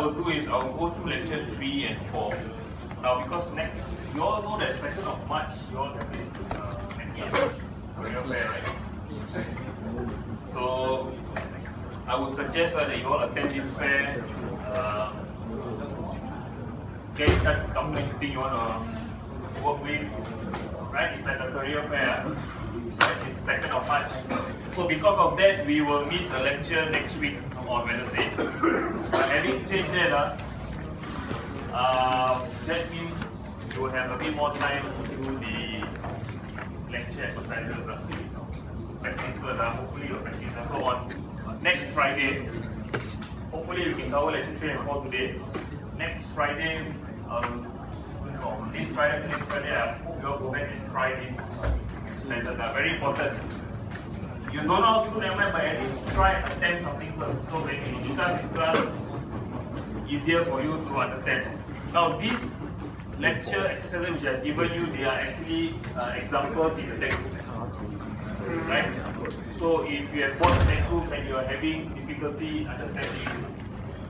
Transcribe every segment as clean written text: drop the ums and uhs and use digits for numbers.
will do is I will go through lecture 3 and 4. Now, because next, you all know that 2nd of March, you all have this career fair, right? So, I would suggest that you all attend this fair. Get in touch with company you think you want to work with, right? It's like a career fair. So, it's 2nd of March. So, because of that, we will miss a lecture next week on Wednesday. But having said that, that means you will have a bit more time to do the lecture exercises. Practice first, hopefully you'll practice. So on next Friday, hopefully we can cover lecture 3 and 4 today. Next Friday, this Friday to next Friday, I hope you all go back and try these exercises. Are very important. You don't know how to do them, but at least try and attempt something first. So when you discuss in class, easier for you to understand. Now, these lecture exercises which I have given you, they are actually examples in the textbook. Right? So, if you have bought the textbook and you are having difficulty understanding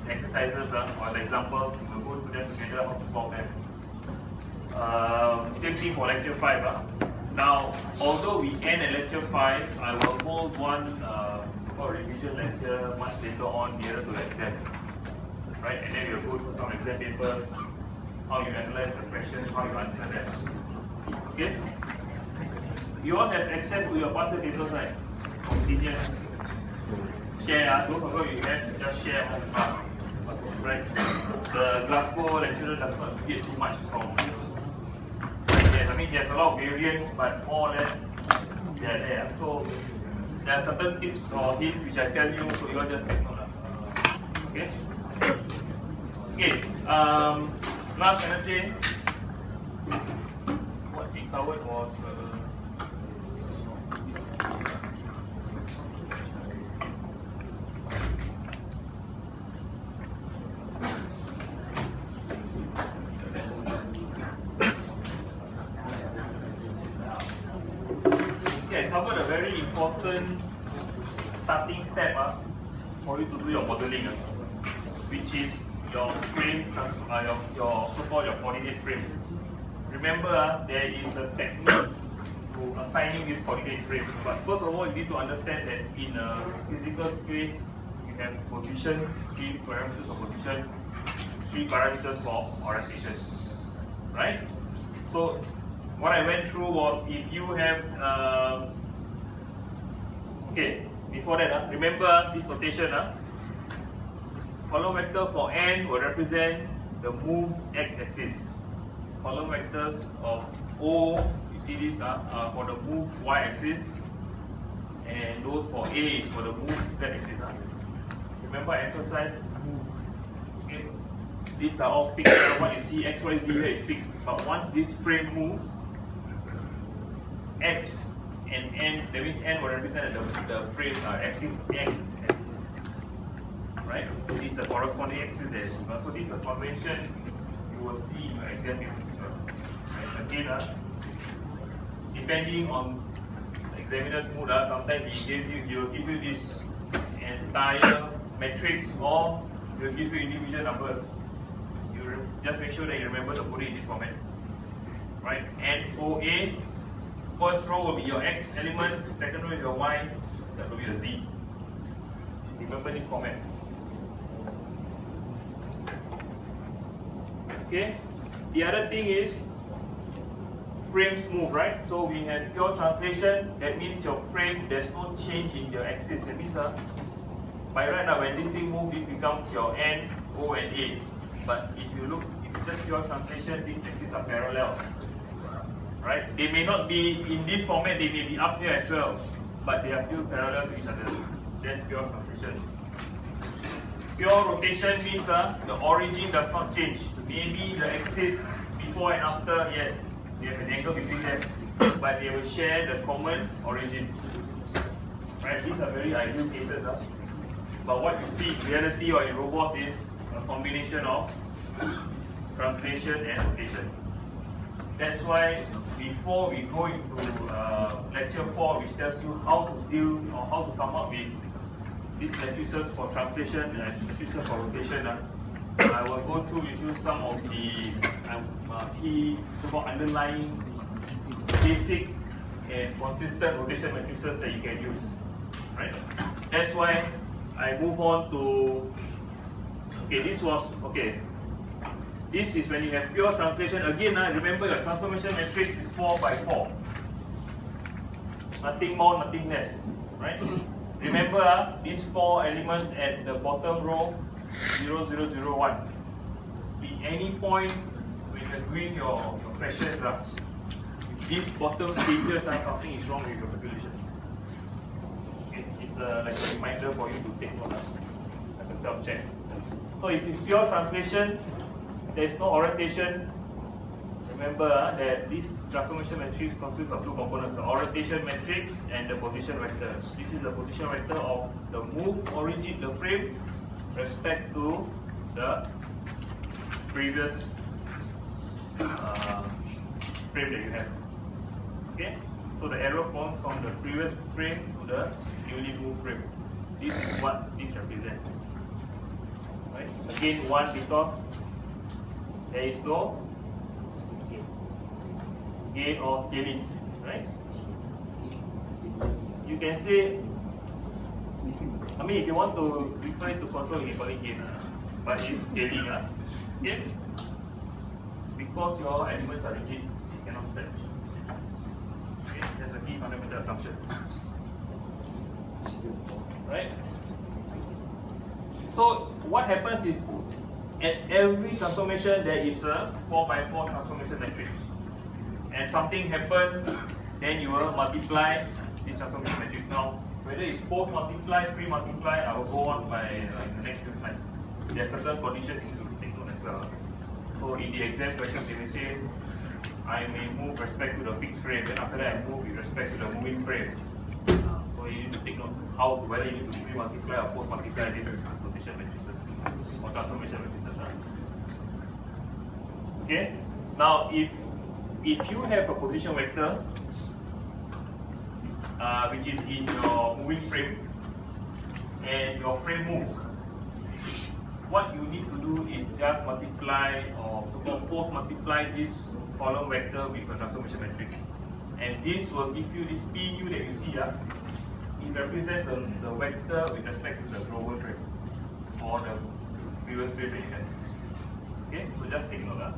the exercises or the examples, we will go through them together how to solve them. Same thing for lecture 5. Now, although we end at lecture 5, I will hold one revision lecture much later on nearer to the exam. Right? And then we'll go through some exam papers, how you analyze the questions, how you answer them. Okay? You all have access to your past papers, right? From seniors. Share, those of you have, just share on the class. Right? The Glasgow lecturer does not get too much from yes, I mean there's a lot of variance, but more or less they are there. So there are certain tips or hints which I tell you, so you all just take note. Okay? Okay, last Wednesday, what we covered was I covered a very important starting step for you to do your modeling, which is your frame, your so-called your coordinate frame. Remember, there is a technique to assigning these coordinate frames. But first of all, you need to understand that in a physical space, you have position, 3 parameters of position, 3 parameters for orientation. Right? So, what I went through was if you have, okay, before that, remember this notation. Column vector for n will represent the moved x-axis. Column vectors of O, you see these are for the moved y-axis, and those for A is for the moved z-axis. Remember, I emphasize moved. Okay? These are all fixed. What you see x, y, z here is fixed. But once this frame moves, x and n, that means n will represent the frame axis x as moved. Right? This is the corresponding axis there. So this is a convention you will see in your exam papers. Right? Again, depending on the examiner's mood, sometimes he will give you this entire matrix, or he will give you individual numbers. You just make sure that you remember to put it in this format. Right? NOA. First row will be your x elements, second row is your y, that will be the z. Remember this format. Okay. The other thing is frames move, right? So we have pure translation. That means your frame, there's no change in your axis. It means by right now, when this thing moves, this becomes your N, O, and A. But if you it's just pure translation, these axes are parallel. Right? They may not be in this format, they may be up here as well, but they are still parallel to each other. That's pure translation. Pure rotation means the origin does not change. Maybe the axis before and after, yes, they have an angle between them, but they will share the common origin. Right? These are very ideal cases. But what you see in reality or in robots is a combination of translation and rotation. That's why before we go into lecture 4, which tells you how to deal or how to come up with these matrices for translation and matrices for rotation, I will go through with you some of the key so-called underlying basic and consistent rotation matrices that you can use. Right? That's why I move on to, okay, this is when you have pure translation. Again, remember your transformation matrix is 4 by 4. Nothing more, nothing less. Right? Remember these 4 elements at the bottom row, 0, 0, 0, 1. At any point when you're doing your questions, these bottom stages, something is wrong with your calculation. Okay, it's like a reminder for you to take note, like a self-check. So if it's pure translation, there is no orientation. Remember that this transformation matrix consists of 2 components, the orientation matrix and the position vector. This is the position vector of the move origin, the frame, respect to the previous frame that you have. Okay, so the arrow points from the previous frame to the newly moved frame. This is what this represents. Right? Again, 1 because there is no gain or scaling. Right? You can say, I mean, if you want to refer it to control, you can call it gain, but it's scaling. Okay? Because your elements are rigid, it cannot stretch. Okay? That's a key fundamental assumption. Right? So what happens is, at every transformation there is a 4 by 4 transformation matrix. And something happens, then you will multiply this transformation matrix. Now, whether it's post multiply, pre multiply, I will go on by the next few slides. There are certain conditions you need to take note as well. So in the exam question, they may say, I may move respect to the fixed frame, then after that I move with respect to the moving frame. So you need to take note whether you need to pre-multiply or post-multiply these rotation matrices or transformation matrices. Okay. Now, if you have a position vector which is in your moving frame and your frame moves, what you need to do is just multiply or post multiply this column vector with a transformation matrix, and this will give you this PU that you see. It represents the vector with respect to the global frame or the previous frame that you had. Okay, so just take note.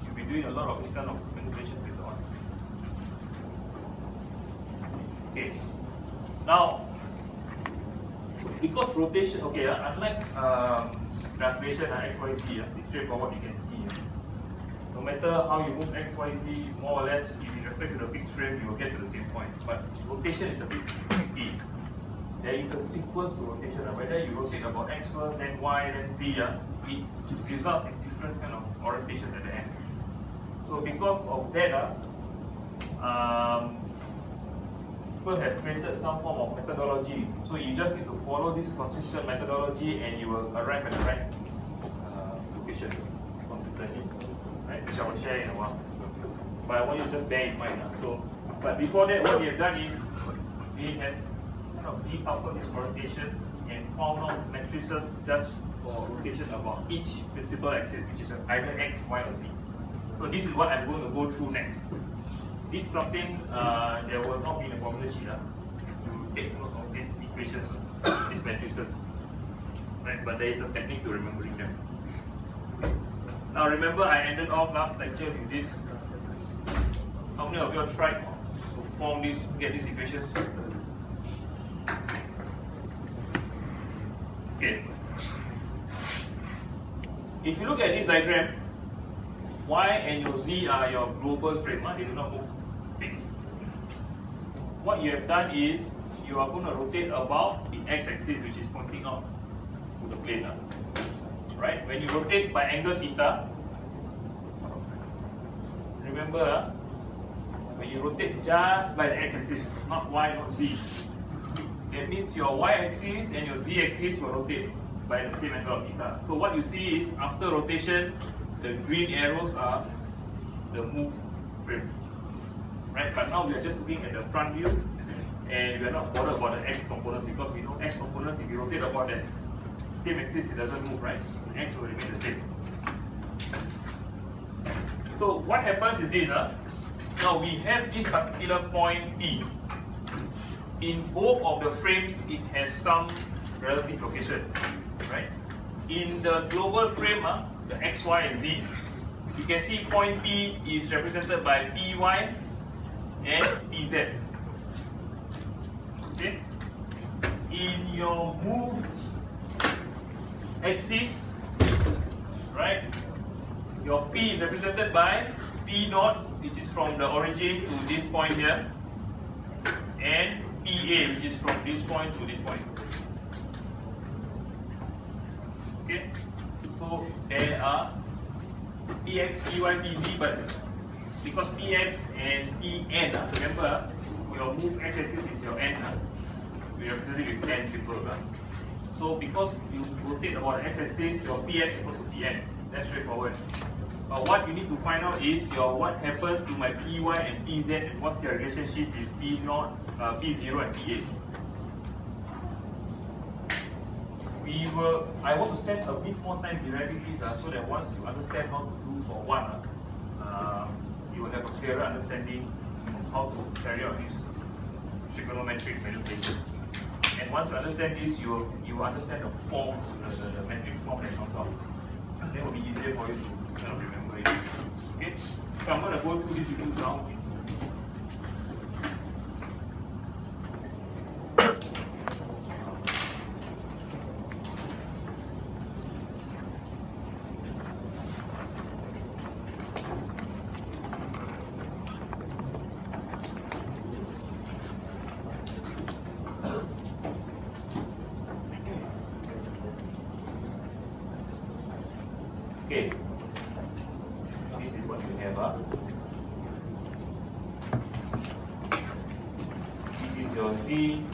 You'll be doing a lot of this kind of manipulation later on. Okay, now because rotation, okay, unlike translation X, Y, Z, it's straightforward, you can see. No matter how you move X, Y, Z, more or less, if you respect to the fixed frame, you will get to the same point. But rotation is a bit tricky. There is a sequence to rotation. Whether you rotate about X first, then Y, then Z, it results in different kind of orientations at the end. So because of that, people have created some form of methodology. So you just need to follow this consistent methodology and you will arrive at the right location consistently. Right? Which I will share in a while. But I want you to just bear in mind. But before that, what we have done is we have kind of decoupled this orientation and found out matrices just for rotation about each principal axis, which is either X, Y, or Z. So this is what I'm going to go through next. This is something there will not be in the formula sheet to take note of these equations, these matrices. Right? But there is a technique to remembering them. Now remember, I ended off last lecture with this. How many of you have tried to form this, get these equations? Okay. If you look at this diagram, Y and your Z are your global frame. They do not move fixed. What you have done is you are going to rotate about the x-axis, which is pointing out to the plane. Right? When you rotate by angle theta, remember, when you rotate just by the x-axis, not y, not z, that means your y-axis and your z-axis will rotate by the same angle of theta. So what you see is, after rotation, the green arrows are the moved frame. Right? But now we are just looking at the front view, and we are not bothered about the x components, because we know x components, if you rotate about that same axis, it doesn't move, right? X will remain the same. So what happens is this, now we have this particular point P. In both of the frames, it has some relative location, right? In the global frame, the X, Y, and Z, you can see point P is represented by PY and PZ. Okay? In your moved axis, right, your P is represented by P dot, which is from the origin to this point here, and PA, which is from this point to this point. Okay, so there are PX, PY, PZ, but because PX and PN, remember your move X axis is your N, we represent it with N symbols. So because you rotate about X axis, your PX equals to PN. That's straightforward. But what you need to find out is your what happens to my PY and PZ and what's their relationship with P0 and PA. I want to spend a bit more time deriving this so that once you understand how to do for one, you will have a clearer understanding of how to carry out this trigonometric manipulations. And once you understand this, you understand the forms, the matrix form that comes out. Then it will be easier for you to kind of remember it. Okay? So I'm going to go through this with you now. Okay, this is what you have. This is your Z,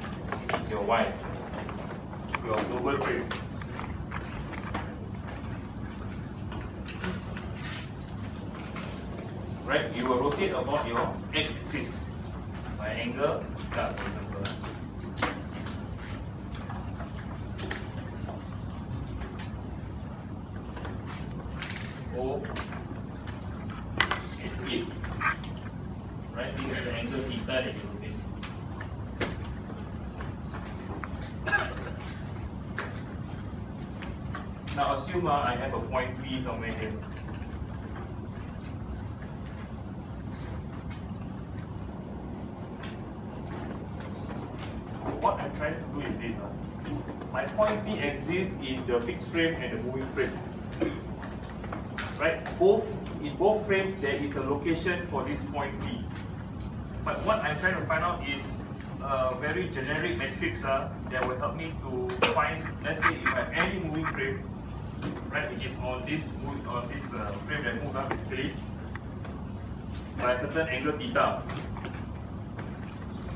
this is your Y, your global frame. Right, you will rotate about your X axis by angle theta, for example. O and A. Right, this is the angle theta that you rotate. Now assume I have a point P somewhere here. What I'm trying to do is this. My point P exists in the fixed frame and the moving frame. Right? In both frames there is a location for this point P. But what I'm trying to find out is a very generic matrix that will help me to find, let's say if I have any moving frame, right, which is on this frame that moves basically by a certain angle theta.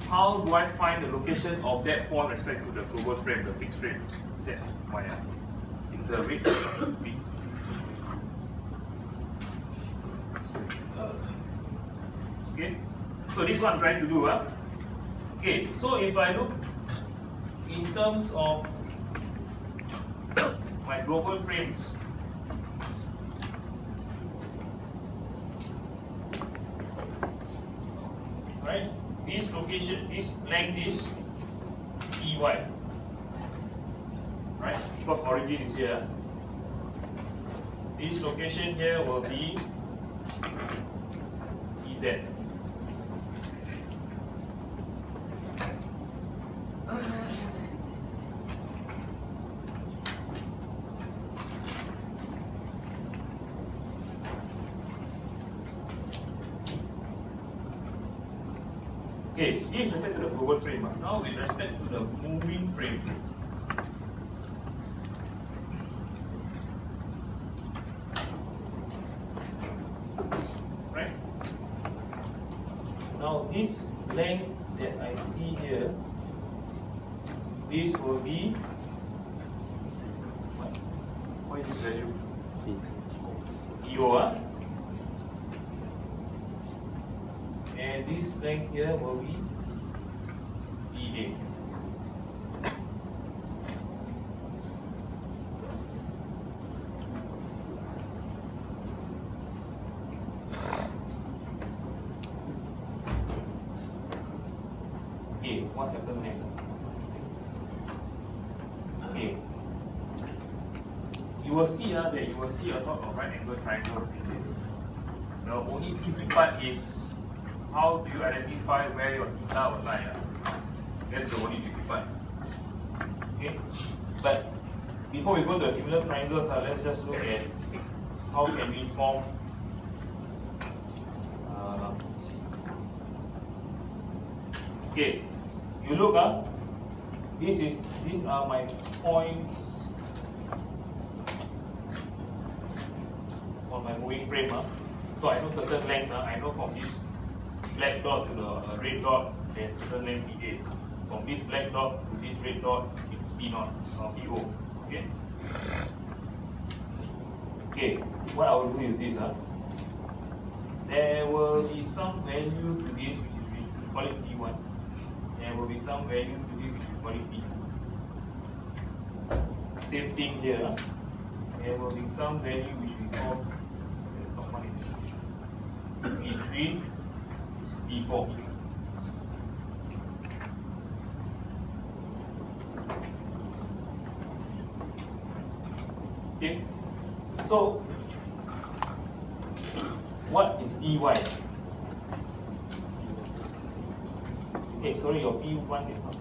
How do I find the location of that point with respect to the global frame, the fixed frame? Z, Y, in the rate of B. Okay, so this is what I'm trying to do. Okay, so if I look in terms of my global frames, right? This location, this length is EY, right? Because origin is here. This location here will be EZ. Okay, this is respect to the global frame. Now with respect to the moving frame. Right? Now this length that I see here, this will be, what is this value? EO. And this length here will be EA. What happened next? Okay. You will see that you will see a lot of right angle triangles in this. The only tricky part is how do you identify where your theta will lie. That's the only tricky part. Okay. But before we go to the similar triangles, let's just look at how can we form okay. You look these are my points on my moving frame. So I know certain length. I know from this black dot to the red dot, there's certain length PA. From this black dot to this red dot, it's P0 or PO. Okay. Okay. What I will do is this. There will be some value to this, which is we call it P1. There will be some value to this, which we call it P2. Same thing here. There will be some value which we call P3, P4. Okay. So what is EY? Okay, sorry, your P1 is not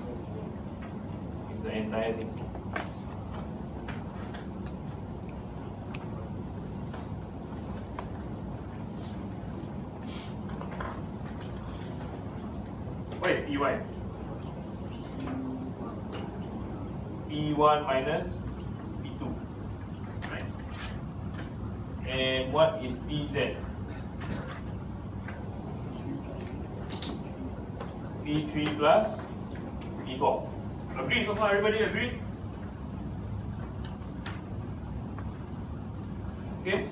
it's the entire thing. What is EY? P1 minus P2. Right? And what is PZ? P3 plus P4. Agree so far? Everybody agree? Okay.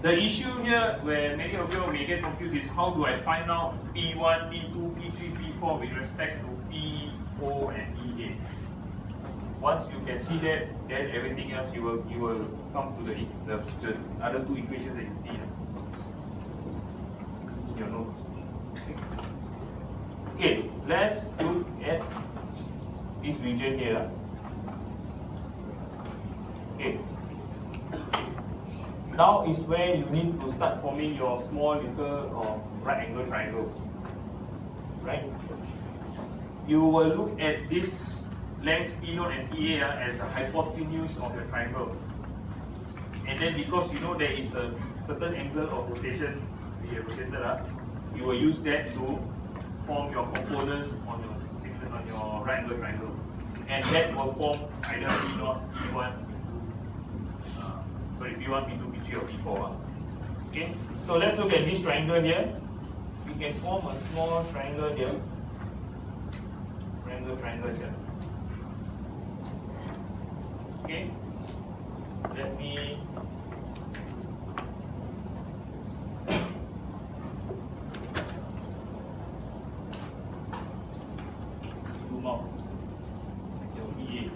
The issue here where many of you may get confused is how do I find out P1, P2, P3, P4 with respect to PO and EA. Once you can see that, then everything else you will come to the other two equations that you see in your notes. Okay, let's look at this region here. Okay. Now is where you need to start forming your small little right angle triangles. Right? You will look at this length P0 and PA as the hypotenuse of the triangle. And then because you know there is a certain angle of rotation we have rotated, you will use that to form your components on your right angle triangles. And that will form either P0, P1, P1, P2, P3 or P4. Okay, so let's look at this triangle here. We can form a small triangle here. Triangle here. Okay, let me zoom out. It's your EA.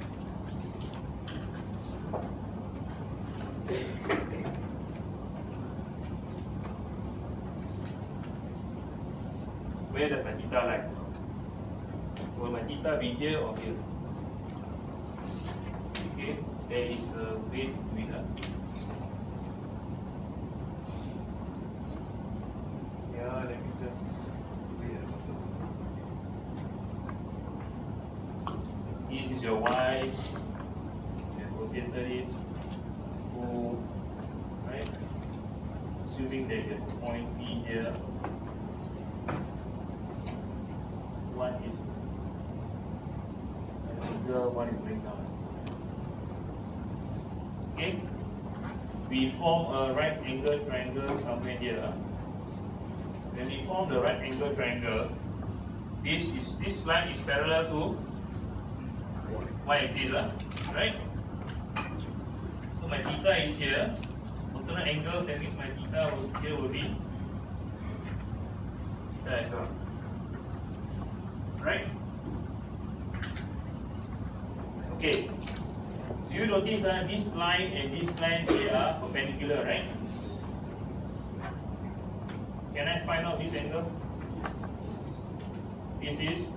Where does my theta lie? Will my theta be here or here? Okay, there is a way to do it. Yeah, let me just this is your Y, and rotated it to right, assuming that you have a point P here. One is one is going down. Okay, we form a right angle triangle somewhere here. When we form the right angle triangle, this line is parallel to y-axis, right? So my theta is here. Alternate angle, that means my theta here will be theta as well. Right? Okay. Do you notice this line and this line, they are perpendicular, right? Can I find out this angle? This is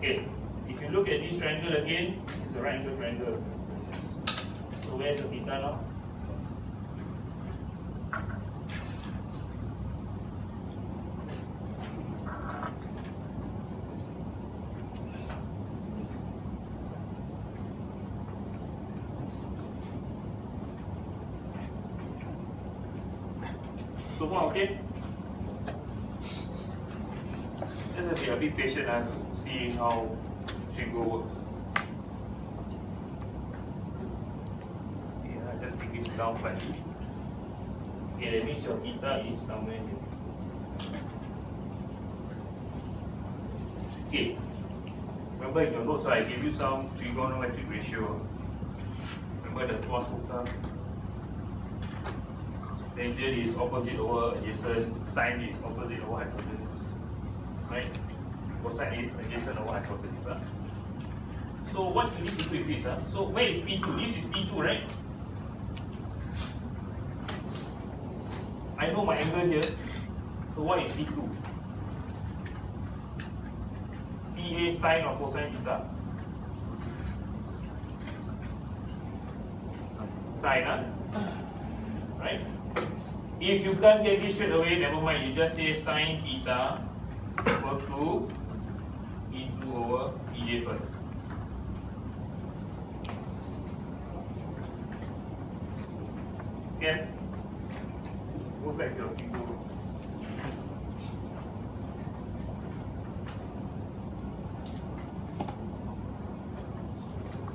Okay, if you look at this triangle again, it's a right angle triangle. So where's the theta now? So far, okay? Just have to be a bit patient to see how Trigo works. Okay, just take this down slightly. Okay, that means your theta is somewhere here. Okay, remember in your notes I gave you some trigonometric ratio. Remember the cos theta? Tangent is opposite over adjacent, sine is opposite over hypotenuse, right? Cosine is adjacent over hypotenuse. Huh? So what you need to do is this. So where is P2? This is P2, right? I know my angle here. So what is P2? PA sine or cosine theta? Sine, huh? Right? If you can't get this straight away, never mind. You just say sine theta equals to E2 over PA first. Okay? Go back to your figure.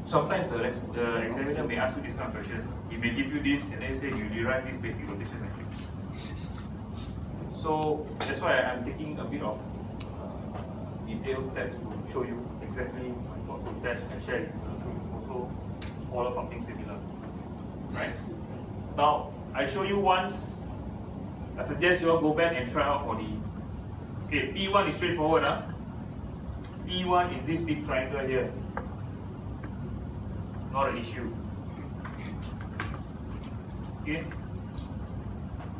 Sometimes the examiner may ask you this kind of questions. He may give you this and then say you derive this basic rotation matrix. So that's why I'm taking a bit of detailed steps to show you exactly what process I share with you to also follow something similar. Right? Now, I show you once. I suggest you all go back and try out for the. Okay, P1 is straightforward. P1 is this big triangle here. Not an issue. Okay.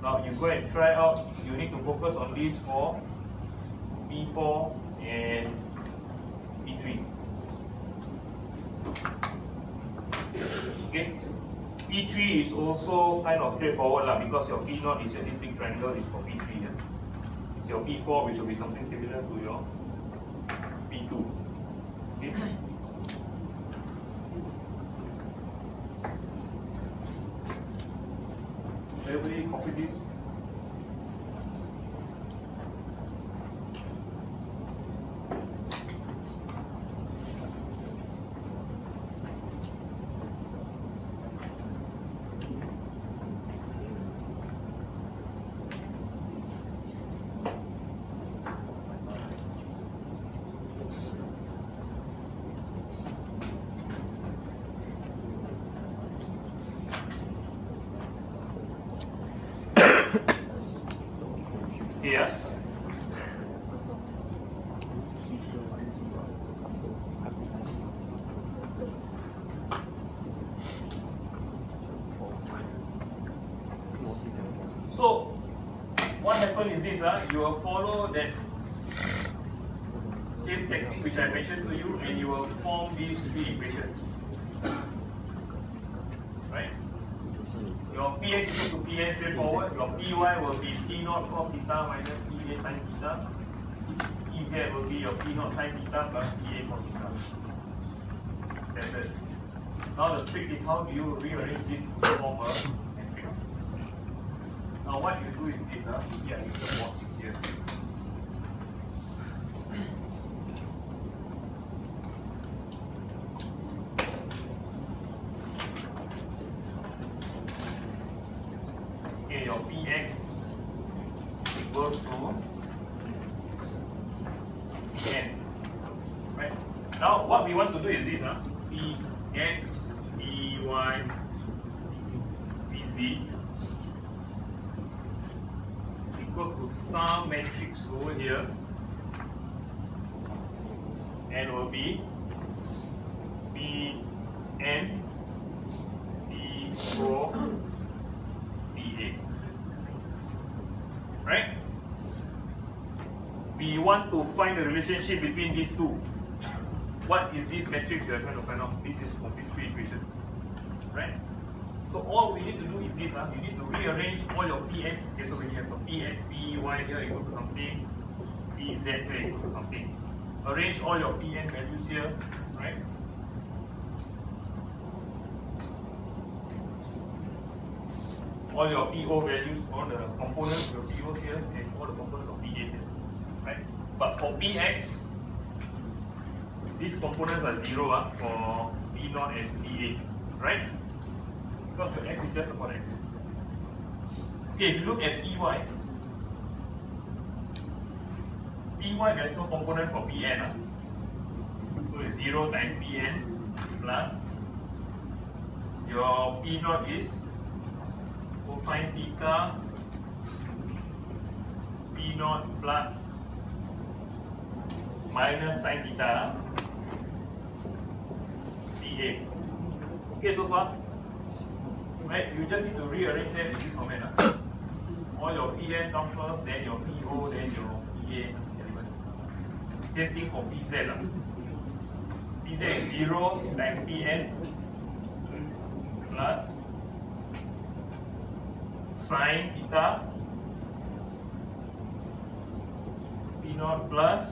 Now you go and try out. You need to focus on these for P4 and P3. Okay. P3 is also kind of straightforward because your P0 is this big triangle is for P3. It's your P4, which will be something similar to your P2. Okay. Everybody copy this? Here. So, what happens is this, you will follow that same technique which I mentioned to you, and you will form these three equations. Right? Your Px equals to Pn straightforward. Your Py will be P0 cos theta minus Pa sin theta. Ez will be your P0 sin theta plus Pa cos theta. Standard. Now the trick is how do you rearrange this to form a matrix. Now what you do is this, use the board here. Okay, your Px equals to n. Right? Now what we want to do is this, Px, Py, Pz equals to some matrix over here, and will be Pn, P4, Pa. Right? We want to find the relationship between these two. what is this matrix we are trying to find out? This is from these three equations, right? So all we need to do is this, you need to rearrange all your Pn. Okay, so when you have a Pn, Py here equals to something, Pz here equals to something. Arrange all your Pn values here, right? All your PO values, all the components of your POs here, and all the components of PA here, right? But for Px, these components are 0 for P0 and PA, right? Because your x is just about axis. Okay, if you look at Py, there's no component for Pn. So it's 0 times Pn plus your P0 is cosine theta P0 plus minus sine theta PA. Okay, so far? Right, you just need to rearrange them in this format. All your Pn comes first, then your PO, then your PA. Same thing for Pz. Pz is 0 times Pn plus sine theta P0 plus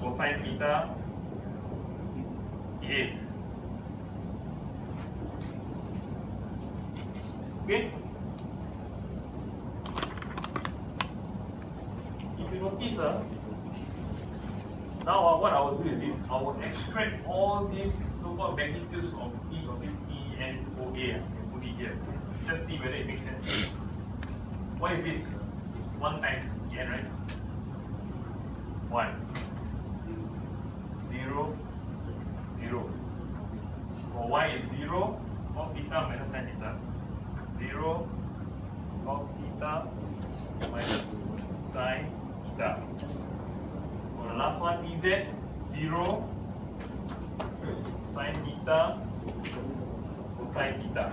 cosine theta PA. Okay? If you notice, now what I will do is this. I will extract all these so-called magnitudes of each of these E, N, O, A and put it here. Just see whether it makes sense. What is this? It's 1 times E, N, right? 1, 0, 0. For Y is 0, cos theta minus sin theta. 0 cos theta minus sin theta. For the last one, PZ 0 sin theta cosine theta.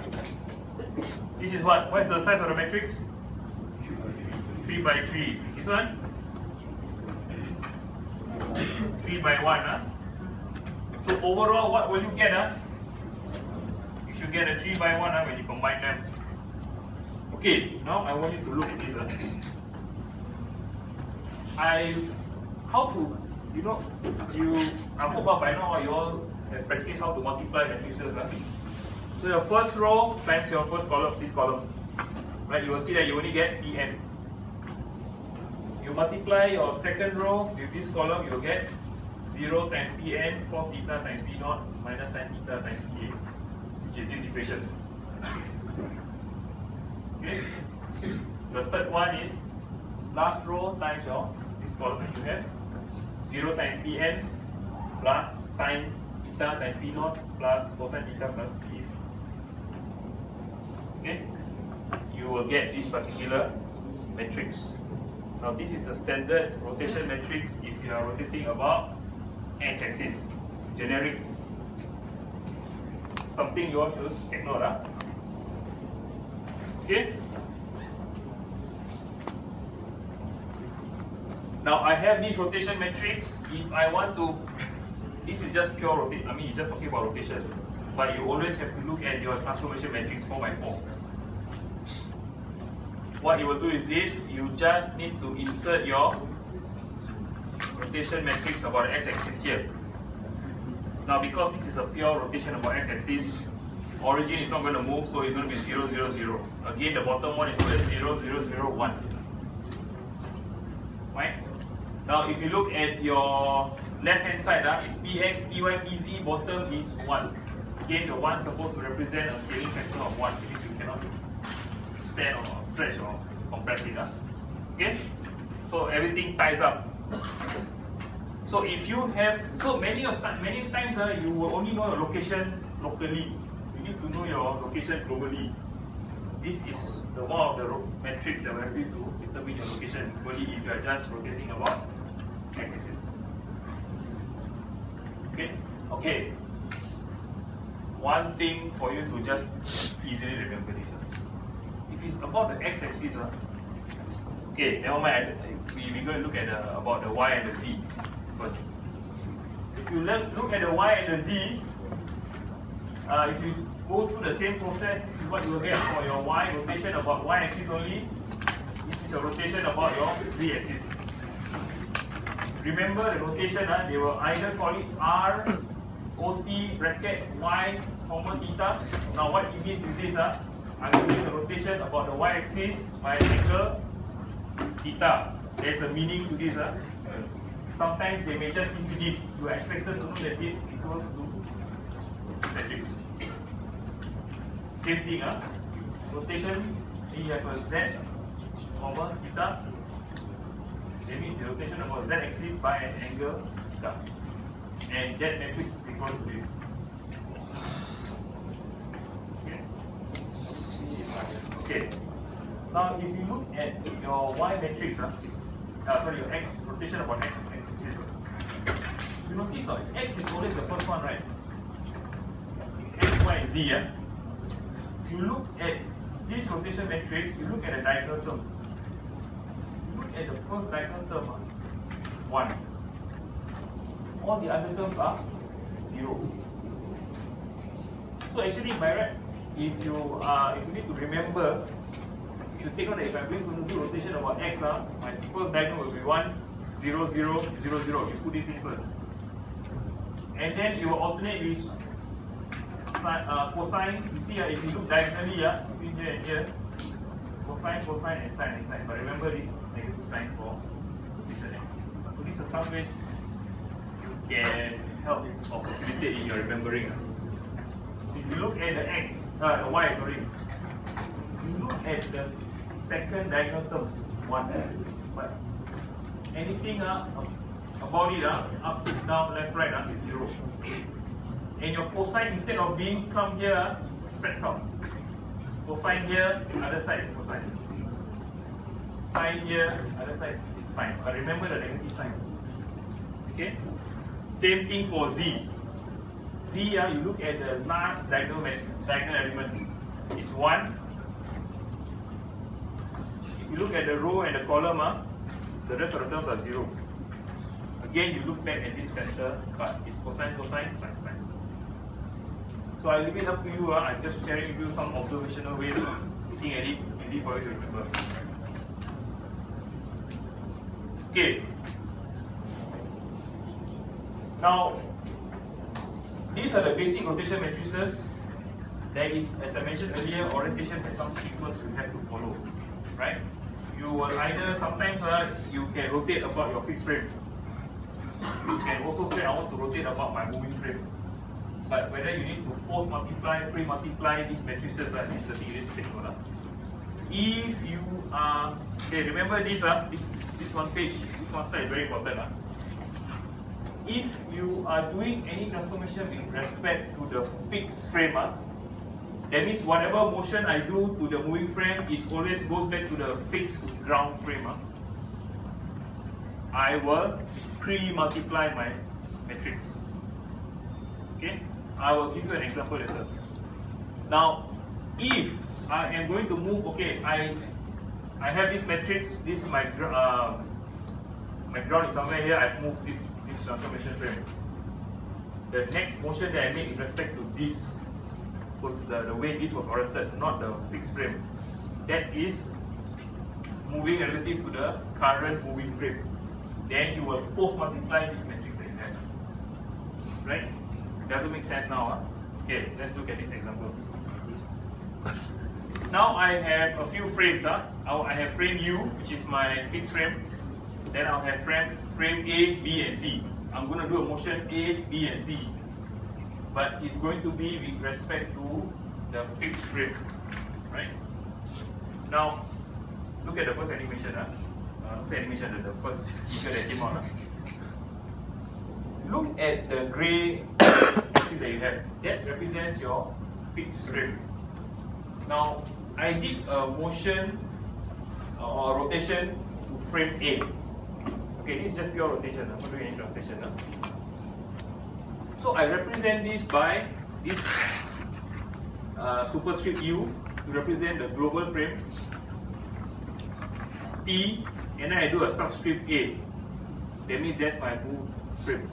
This is what? What is the size of the matrix? 3 by 3. This one? 3 by 1. So overall, what will you get? You should get a 3 by 1 when you combine them. Okay, now I want you to look at this. I hope by now you all have practiced how to multiply matrices. So your first row times your first column, this column, right? You will see that you only get Pn. You multiply your second row with this column, you will get 0 times Pn cos theta times P0 minus sin theta times P, which is this equation. Okay. The third one is last row times your this column that you have 0 times Pn plus sin theta times P0 plus cosine theta plus P. Okay, you will get this particular matrix. Now this is a standard rotation matrix if you are rotating about x-axis, generic. Something you all should take note. Okay. Now I have this rotation matrix. If I want to, this is just pure rotation. I mean, you're just talking about rotation, but you always have to look at your transformation matrix 4 by 4. What you will do is this: you just need to insert your rotation matrix about the x-axis here. Now, because this is a pure rotation about x-axis, origin is not going to move, so it's going to be 0, 0, 0. Again, the bottom one is going to be 0, 0, 0, 1. Right? Now, if you look at your left-hand side, it's Px, Py, Pz, bottom is 1. Again, the 1 is supposed to represent a scaling factor of 1, because you cannot expand or stretch or compress it. Okay? So everything ties up. So if you have, so many times you will only know your location locally. You need to know your location globally. This is the one of the metrics that we have used to determine your location globally if you are just rotating about x-axis. Okay? Okay. One thing for you to just easily remember this. If it's about the x-axis, okay, never mind. We're going to look at about the y and the z first. you look at the Y and the Z, if you go through the same process, this is what you will get for your Y rotation about Y axis only. This is your rotation about your Z axis. Remember the rotation, they will either call it R, OT, bracket, Y, comma, theta. Now what it means is this, I'm doing the rotation about the Y axis by an angle theta. There's a meaning to this. Sometimes they may just give you this. You are expected to know that this equals to matrix. Same thing, rotation, you have a Z, comma, theta. That means the rotation about Z axis by an angle theta. And that matrix is equal to this. Okay. Now if you look at your Y matrix, your X, rotation about X axis, you notice X is always the first one, right? It's X, Y, and Z. You look at this rotation matrix, you look at the diagonal term. You look at the first diagonal term, 1. All the other terms are 0. So actually by right, if you need to remember, you should take note that if I'm going to do rotation about X, my first diagonal will be 1, 0, 0, 0, 0. You put this in first. And then you will alternate with cosine. You see, if you look diagonally, between here and here, cosine, cosine, and sine, and sine. But remember this negative sign for rotation X. So these are some ways you can help or facilitate in your remembering. If you look at the X, the Y, sorry. You look at the second diagonal term, 1. But anything about it, up, down, left, right, is 0. And your cosine, instead of being come here, spreads out. Cosine here, other side is cosine. Sine here, other side is sine. But remember the negative signs. Okay? Same thing for Z. Z, you look at the last diagonal element. It's 1. If you look at the row and the column, the rest of the terms are 0. Again, you look back at this center, but it's cosine, cosine, sine, sine. So I leave it up to you. I'm just sharing with you some observational ways of looking at it, easy for you to remember. Okay. Now, these are the basic rotation matrices. There is, as I mentioned earlier, orientation has some sequence you have to follow, right? You will either, sometimes you can rotate about your fixed frame. You can also say, I want to rotate about my moving frame. But whether you need to post-multiply, pre-multiply these matrices, this is the thing you need to take note. If you are, okay, remember this, this one page, this one side is very important. If you are doing any transformation with respect to the fixed frame, that means whatever motion I do to the moving frame, it always goes back to the fixed ground frame. I will pre-multiply my matrix. Okay, I will give you an example later. Now, if I am going to move, okay, I have this matrix. This is my ground is somewhere here. I've moved this transformation frame. The next motion that I make in respect to this, the way this was oriented, not the fixed frame, that is moving relative to the current moving frame. Then you will post-multiply this matrix that you have. Right? Does it make sense now? Okay, let's look at this example. Now I have a few frames. I have frame U, which is my fixed frame. Then I'll have frame A, B, and C. I'm going to do a motion A, B, and C. But it's going to be with respect to the fixed frame. Right? Now, look at the first animation. The first figure that came out. Look at the grey axis that you have. That represents your fixed frame. Now, I did a motion or rotation to frame A. Okay, this is just pure rotation. I'm not doing any translation. So I represent this by this superscript U to represent the global frame T, and then I do a subscript A. That means that's my move frame.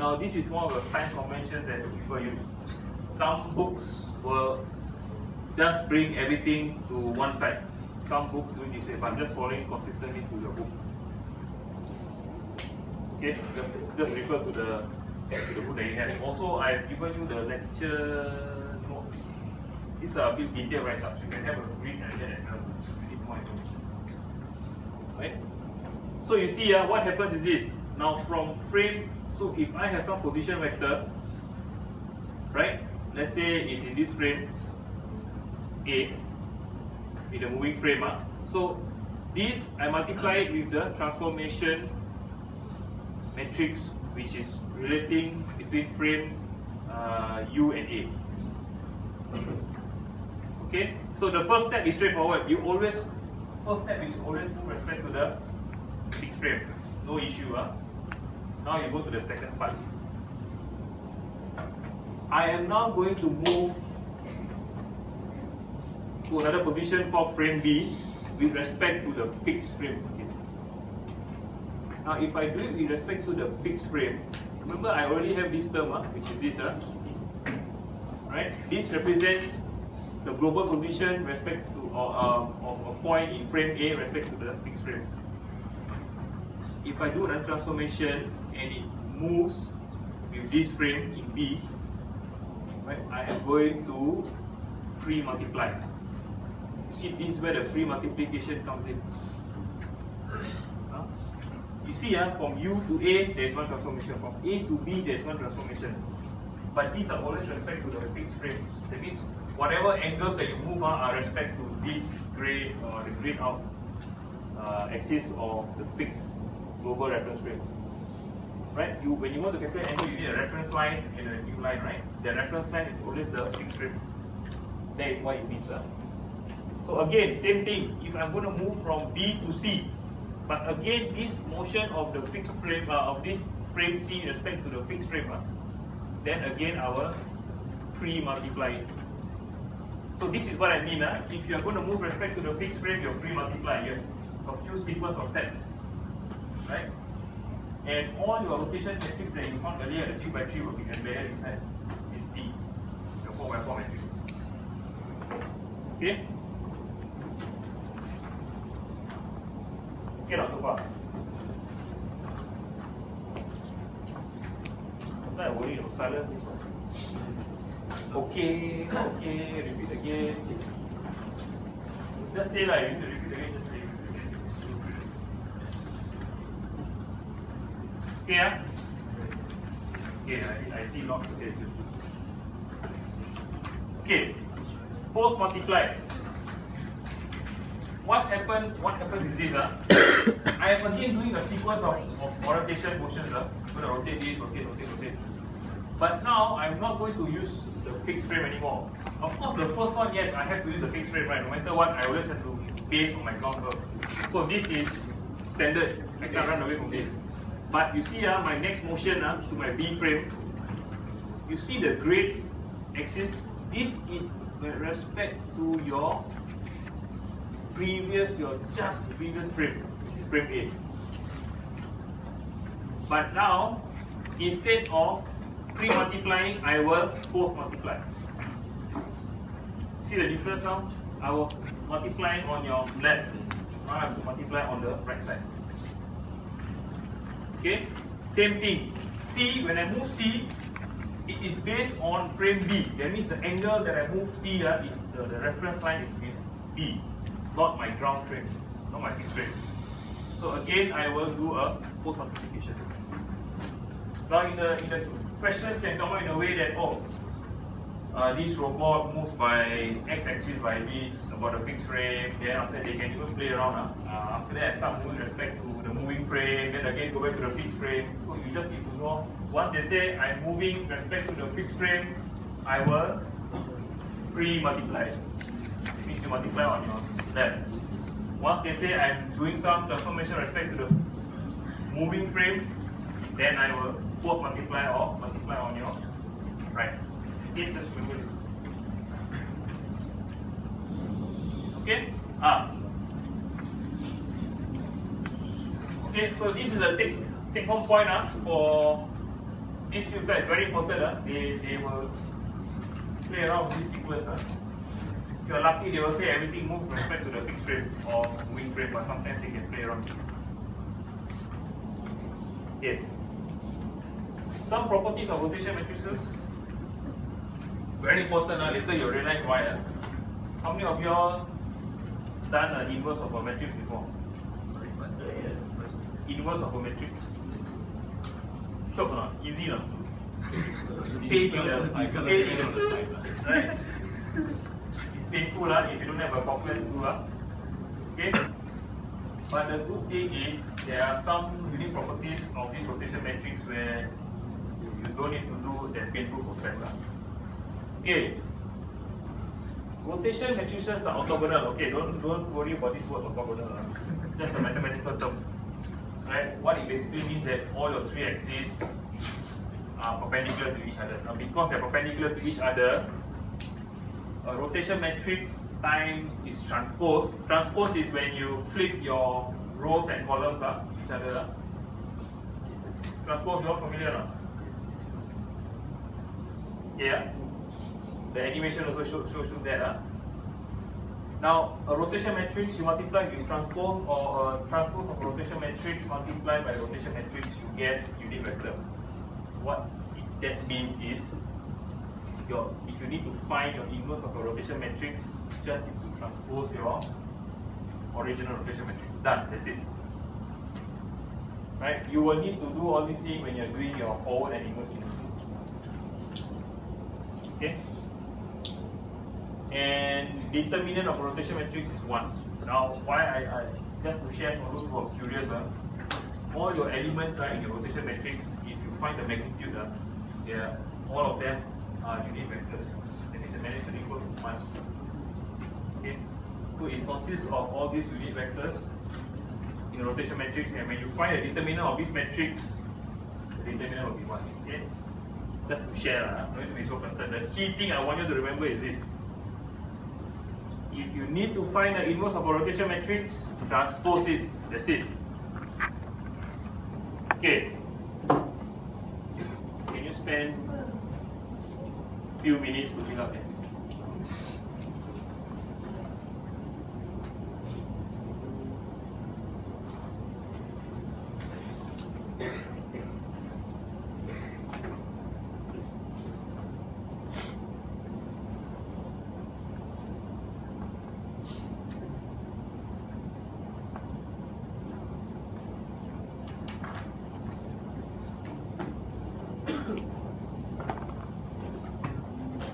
Now this is one of the sign conventions that people use. Some books will just bring everything to one side. Some books do it this way, but I'm just following consistently to the book. Okay, just refer to the book that you have. Also, I've given you the lecture notes. These are a bit detailed write-ups. You can have a read and get more information. Right? So you see, what happens is this. Now from frame, so if I have some position vector, right? Let's say it's in this frame A, in the moving frame. So this I multiply it with the transformation matrix, which is relating between frame U and A. Okay, so the first step is straightforward. First step is always move respect to the fixed frame. No issue. Now you go to the second part. I am now going to move to another position called frame B with respect to the fixed frame. Okay. Now if I do it with respect to the fixed frame, remember I already have this term, which is this. Right? This represents the global position respect to of a point in frame A respect to the fixed frame. If I do an transformation and it moves with this frame in B, right, I am going to pre-multiply. See, this is where the pre-multiplication comes in. You see, from U to A, there is one transformation. From A to B, there is one transformation. But these are always respect to the fixed frames. That means whatever angles that you move are respect to this grey or the grayed out axis or the fixed global reference frames. Right? When you want to calculate angle, you need a reference line and a new line, right? The reference line is always the fixed frame. That is what it means. So again, same thing. If I'm going to move from B to C, but again, this motion of the fixed frame of this frame C in respect to the fixed frame, then again I will pre-multiply it. So this is what I mean. If you are going to move respect to the fixed frame, you pre-multiply here. A few sequence of steps, right? And all your rotation matrix that you found earlier, the 3x3 will be embedded inside this D, the 4x4 matrix. Okay? Okay, so far. I worry about silence. Okay, repeat again. Just say like, you need to repeat again, just say. Okay, okay, I see lots. Okay, good. Okay, post multiply. What happens is this. I am again doing a sequence of rotation motions. I'm going to rotate this, rotate. But now I'm not going to use the fixed frame anymore. Of course, the first one, yes, I have to use the fixed frame, right? No matter what, I always have to base on my ground curve. So this is standard. I can't run away from this. But you see, my next motion to my B frame, you see the grade axis. This is with respect to your previous frame, frame A. But now, instead of pre-multiplying, I will post-multiply. See the difference now? I was multiplying on your left. Now I have to multiply on the right side. Okay? Same thing. C, when I move C, it is based on frame B. That means the angle that I move C, is the reference line is with B, not my ground frame, not my fixed frame. So again, I will do a post-multiplication. Now in the questions can come out in a way that, this robot moves by x-axis by this, about a fixed frame, then after they can even play around. After that I start moving respect to the moving frame, then again go back to the fixed frame. So you just need to know, once they say I'm moving respect to the fixed frame, I will pre-multiply. It means you multiply on your left. Once they say I'm doing some transformation respect to the moving frame, then I will post-multiply or multiply on your right. Okay, just remember this. Okay? Okay, so this is a take home point for These few slides very important. They will play around with this sequence. If you're lucky, they will say everything moves with respect to the fixed frame or moving frame, but sometimes they can play around. Okay. Some properties of rotation matrices. Very important. Later you'll realize why. How many of y'all done an inverse of a matrix before? Inverse of a matrix. Sure or not? Easy enough. Right? It's painful if you don't have a calculator to do. Okay? But the good thing is there are some unique properties of this rotation matrix where you don't need to do that painful process. Okay. Rotation matrices are orthogonal. Okay, don't worry about this word orthogonal. Just a mathematical term. Right? What it basically means that all your three axes are perpendicular to each other. Now, because they're perpendicular to each other, a rotation matrix times is transpose. Transpose is when you flip your rows and columns each other. Transpose, you're familiar? Yeah. The animation also shows you that. Now, a rotation matrix you multiply with transpose, or a transpose of a rotation matrix multiplied by rotation matrix, you get unit vector. What that means is, if you need to find your inverse of a rotation matrix, just need to transpose your original rotation matrix. Done. That's it. Right? You will need to do all these things when you're doing your forward and inverse kinetics. Okay. And determinant of a rotation matrix is 1. Now, why I just to share for those who are curious, all your elements in your rotation matrix, if you find the magnitude, all of them are unit vectors. That is a magnitude equals to 1. Okay? So it consists of all these unit vectors in a rotation matrix, and when you find a determinant of this matrix, the determinant will be 1. Okay? Just to share, no need to be so concerned. The key thing I want you to remember is this. If you need to find the inverse of a rotation matrix, transpose it. That's it. Okay. Can you spend a few minutes to fill up this?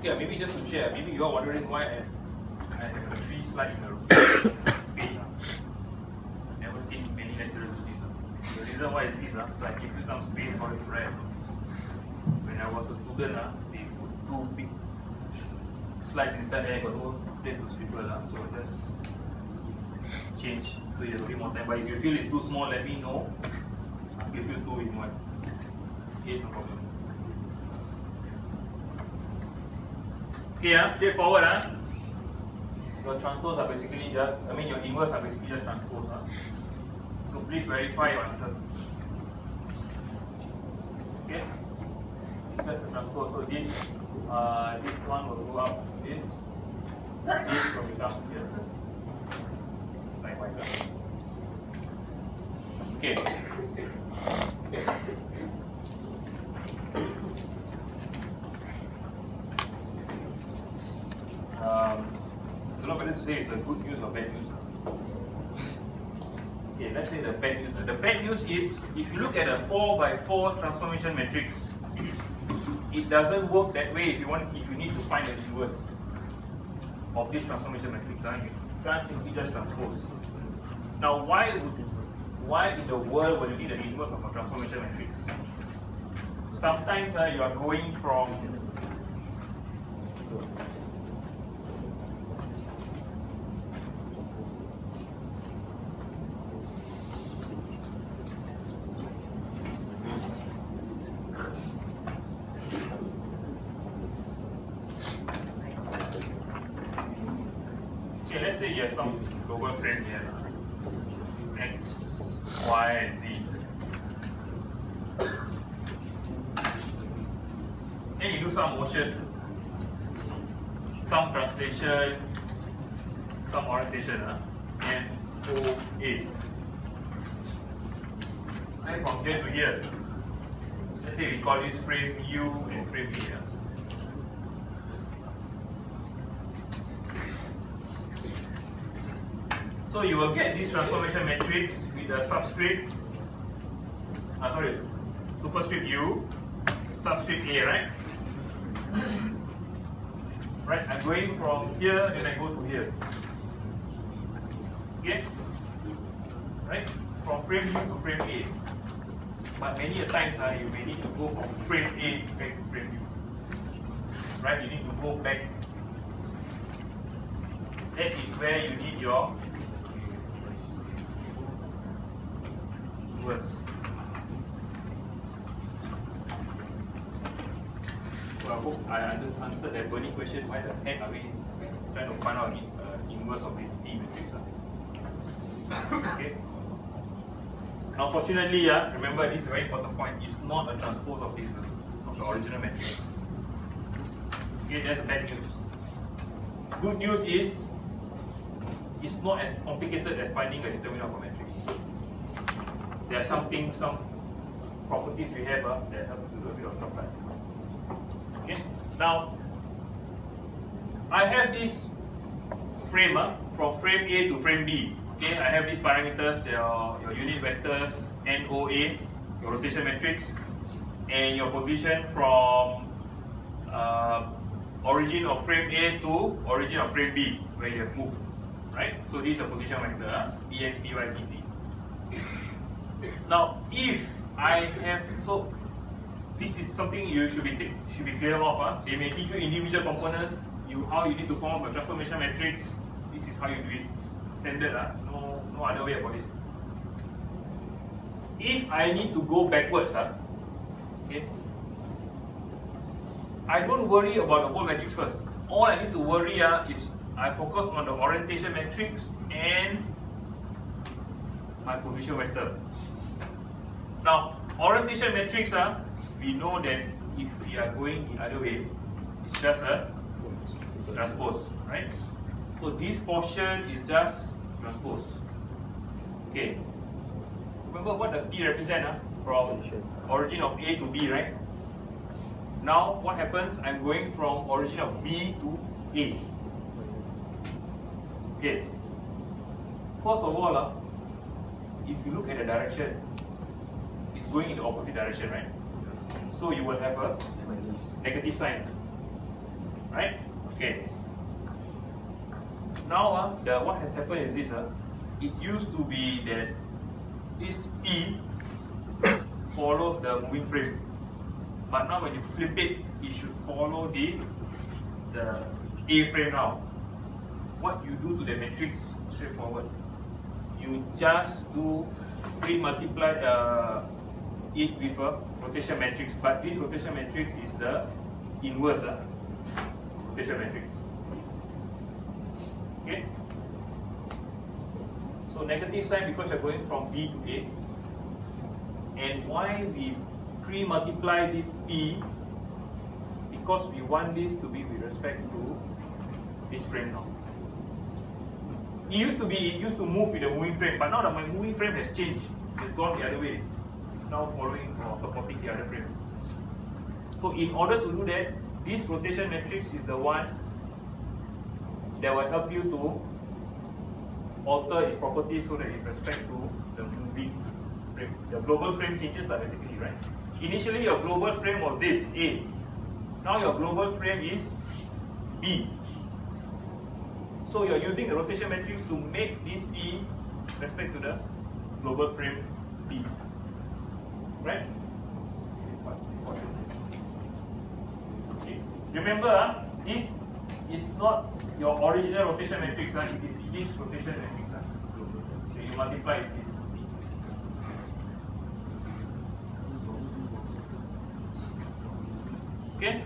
Yeah, maybe just to share, maybe you are wondering why I have a 3 slide in the page. I've never seen many lecturers do this. The reason why is this, so I give you some space for it to write. When I was a student, they put 2 big slides inside there, got no place to scribble, so I just change so you have a bit more time. But if you feel it's too small, let me know. I'll give you 2 in 1. Okay, no problem. Okay, straightforward. Your transpose are basically just, your inverse are basically just transpose. So please verify your answers. Okay? It's just a transpose. So this one will go up to this. This will become here. Likewise. Okay. I don't know whether to say it's a good news or bad news. Okay, let's say the bad news. The bad news is, if you look at a 4x4 transformation matrix, it doesn't work that way if you need to find the inverse of this transformation matrix. You can't simply just transpose. Now, why in the world would you need an inverse of a transformation matrix? Sometimes you are going from let's say you have some global frame here, X, Y, and Z. some motion, some translation, some orientation, NOA. Right, from here to here. Let's say we call this frame U and frame A. So you will get this transformation matrix with a subscript, superscript U, subscript A, right? Right, I'm going from here and I go to here. Okay? Right? From frame U to frame A. But many a times you may need to go from frame A back to frame U. Right? You need to go back. That is where you need your inverse. So I hope I answered that burning question. Why the heck are we trying to find out inverse of this D matrix? Okay. Now, fortunately, remember this is a very important point. It's not a transpose of this, of the original matrix. Okay, that's bad news. Good news is it's not as complicated as finding a determinant of a matrix. There are some properties we have that help to do a bit of shortcut. Okay. Now, I have this frame from frame A to frame B. Okay, I have these parameters, your unit vectors, NOA, your rotation matrix, and your position from origin of frame A to origin of frame B, where you have moved. Right? So this is a position vector, Ex, Dy, Tz. Now, if I have, so this is something you should be clear of. They may teach you individual components, how you need to form a transformation matrix. This is how you do it. Standard, no other way about it. If I need to go backwards, okay, I don't worry about the whole matrix first. All I need to worry is I focus on the orientation matrix and my position vector. Now, orientation matrix, we know that if we are going the other way, it's just a transpose, right? So this portion is just transpose. Okay. Remember what does P represent? From origin of A to B, right? Now what happens? I'm going from origin of B to A. Okay. First of all, if you look at the direction, it's going in the opposite direction, right? So you will have a negative sign, right? Okay. Now, what has happened is this. It used to be that this P follows the moving frame, but now when you flip it, it should follow the A frame now. What you do to the matrix, straightforward. You just do pre-multiply it with a rotation matrix, but this rotation matrix is the inverse rotation matrix. Okay. So negative sign because you're going from B to A. And why we pre-multiply this P? Because we want this to be with respect to this frame now. It used to move with the moving frame, but now that my moving frame has changed. It's gone the other way. It's now following or supporting the other frame. So in order to do that, this rotation matrix is the one that will help you to alter its properties so that it respect to the moving frame. The global frame changes are basically, right? Initially your global frame was this, A. Now your global frame is B. So you're using the rotation matrix to make this P respect to the global frame B. Right? Okay. Remember, this is not your original rotation matrix, it is this rotation matrix. So you multiply it this. Okay?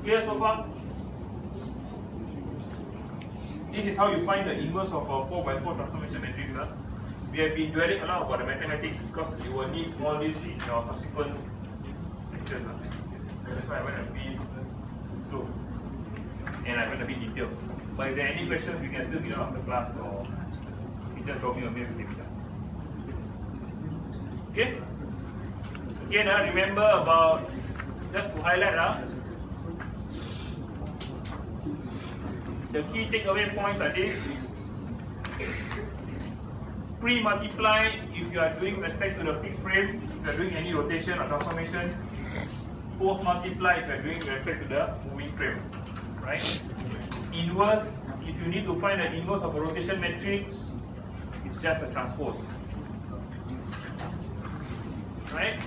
Clear so far? This is how you find the inverse of a 4x4 transformation matrix. we have been dwelling a lot about the mathematics because you will need all this in your subsequent lectures. That's why I went a bit slow and I went a bit detailed. But if there are any questions, we can still meet after class or you just drop me a mail with me. Okay? Again, remember about, just to highlight, the key takeaway points are this. Pre-multiply if you are doing respect to the fixed frame, if you are doing any rotation or transformation. Post-multiply if you are doing respect to the moving frame. Right? Inverse, if you need to find the inverse of a rotation matrix, it's just a transpose. Right?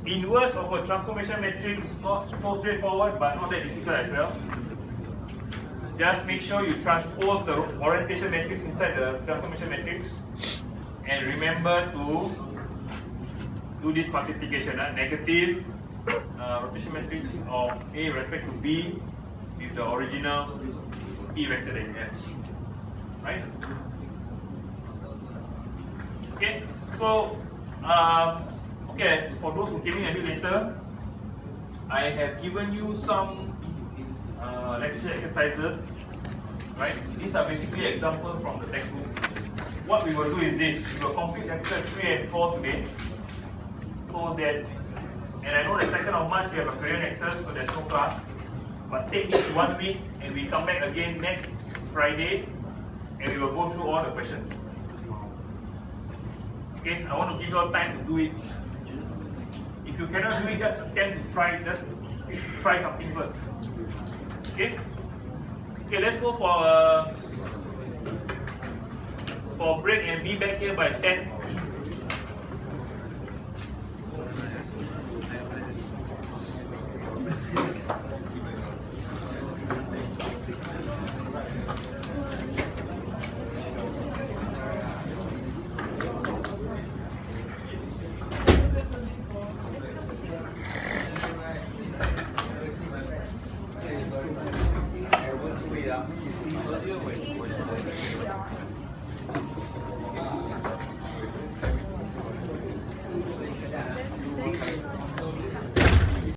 Inverse of a transformation matrix, not so straightforward but not that difficult as well. Just make sure you transpose the orientation matrix inside the transformation matrix and remember to do this multiplication, negative rotation matrix of A with respect to B with the original E vector that you have. Right? Okay, so okay, for those who came in a bit later, I have given you some lecture exercises, right? These are basically examples from the textbook. What we will do is this: we will complete lecture 3 and 4 today, so that, and I know the 2nd of March we have a career nexus, so there's no class. But take this 1 week, and we come back again next Friday, and we will go through all the questions. Okay, I want to give you all time to do it. If you cannot do it, just attempt to try. Just try something first. Okay. Okay, let's go for a break and be back here by 10.